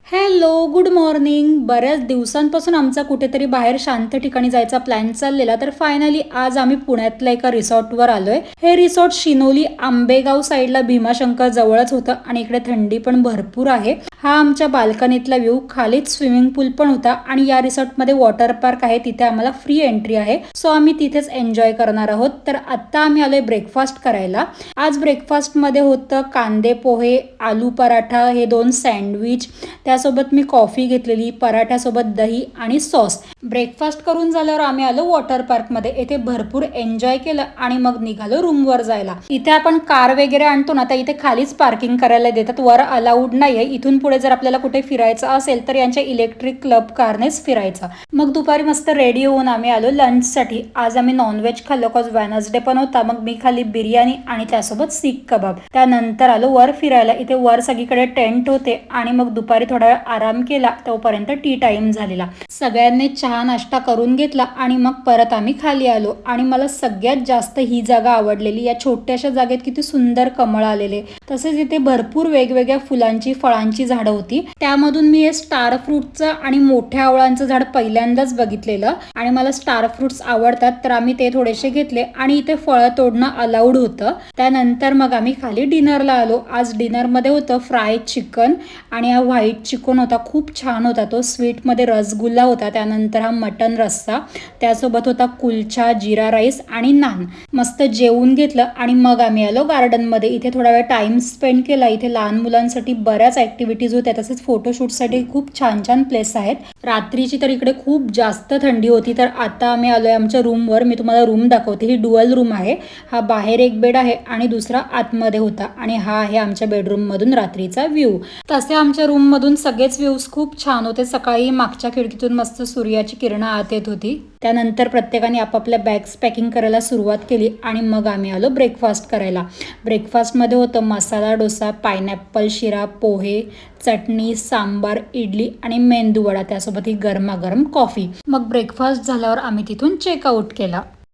Hello, good morning. बऱ्याच दिवसांपासून आमचा कुठेतरी बाहेर शांत ठिकाणी जायचा प्लॅन चाललेला, तर फायनली आज आम्ही पुण्यातल्या एका रिसॉर्टवर आलोय. हे रिसॉर्ट शिनोली आंबेगाव साईडला भीमाशंकर जवळच होतं आणि इकडे थंडी पण भरपूर आहे. हा आमच्या बाल्कनीतला व्ह्यू. खालीच स्विमिंग पूल पण होता आणि या रिसॉर्टमध्ये वॉटर पार्क आहे, तिथे आम्हाला फ्री एंट्री आहे. सो आम्ही तिथेच एन्जॉय करणार आहोत. तर आता आम्ही आलोय ब्रेकफास्ट करायला. आज ब्रेकफास्टमध्ये होतं कांदे पोहे, आलू पराठा, हे 2 सँडविच, त्यासोबत मी कॉफी घेतलेली, पराठ्यासोबत दही आणि सॉस. ब्रेकफास्ट करून झाल्यावर आम्ही आलो वॉटर पार्कमध्ये. येथे भरपूर एन्जॉय केलं आणि मग निघालो रूमवर जायला. इथे आपण कार वगैरे आणतो ना, तर इथे खालीच पार्किंग करायला देतात, वर अलाउड नाहीये. इथून पुढे जर आपल्याला कुठे फिरायचं असेल तर यांच्या इलेक्ट्रिक क्लब कारनेच फिरायचं. मग दुपारी मस्त रेडी होऊन आम्ही आलो लंचसाठी. आज आम्ही नॉनव्हेज खाल्लो, कॉज वेनसडे पण होता. मग मी खाल्ली बिर्याणी आणि त्यासोबत सीख कबाब. त्यानंतर आलो वर फिरायला. इथे वर सगळीकडे टेंट होते आणि मग दुपारी थोडा वेळ आराम केला, तोपर्यंत टी टाइम झालेला. सगळ्यांनी चहा नाश्ता करून घेतला आणि मग परत आम्ही खाली आलो. आणि मला सगळ्यात जास्त ही जागा आवडलेली. या छोट्याशा जागेत किती सुंदर कमळ आलेले, तसेच इथे भरपूर वेगवेगळ्या फुलांची फळांची झाडं होती. त्यामधून मी हे स्टार फ्रूटचं आणि मोठ्या आवळांचं झाड पहिल्यांदाच बघितलेलं आणि मला स्टार फ्रुट्स आवडतात, तर आम्ही ते थोडेसे घेतले. आणि इथे फळं तोडणं अलाउड होतं. त्यानंतर मग आम्ही खाली डिनरला आलो. आज डिनरमध्ये होतं फ्राय चिकन आणि हा व्हाईट चिकन होता, खूप छान होता तो. स्वीटमध्ये रसगुल्ला होता, त्यानंतर हा मटन रस्सा, त्यासोबत होता कुलचा, जिरा राईस आणि नान. मस्त जेवून घेतलं आणि मग आम्ही आलो गार्डनमध्ये. इथे थोडा वेळ टाइम स्पेंड केला. इथे लहान मुलांसाठी बऱ्याच ॲक्टिव्हिटीज होत्या, तसेच फोटोशूटसाठी खूप छान छान प्लेस आहेत. रात्रीची तर इकडे खूप जास्त थंडी होती. तर आता आम्ही आलोय आमच्या रूमवर. मी तुम्हाला रूम दाखवते. ही डुअल रूम आहे. हा बाहेर एक बेड आहे आणि दुसरा आतमध्ये होता. आणि हा आहे आमच्या बेडरूममधून रात्रीचा व्ह्यू. तसे आमच्या रूममधून सगळेच व्ह्यूज खूप छान होते. सकाळी मागच्या खिडकीतून मस्त सूर्याची किरणं आत येत होती. त्यानंतर प्रत्येकाने आपापल्या बॅग्स पॅकिंग करायला सुरुवात केली आणि मग आम्ही आलो ब्रेकफास्ट करायला. ब्रेकफास्टमध्ये होतं मसाला डोसा, पायनॅपल शिरा, पोहे, चटणी, सांबार, इडली आणि मेंदू वडा, त्यासोबत ही गरमागरम कॉफी. मग ब्रेकफास्ट झाल्यावर आम्ही तिथून चेकआउट केला.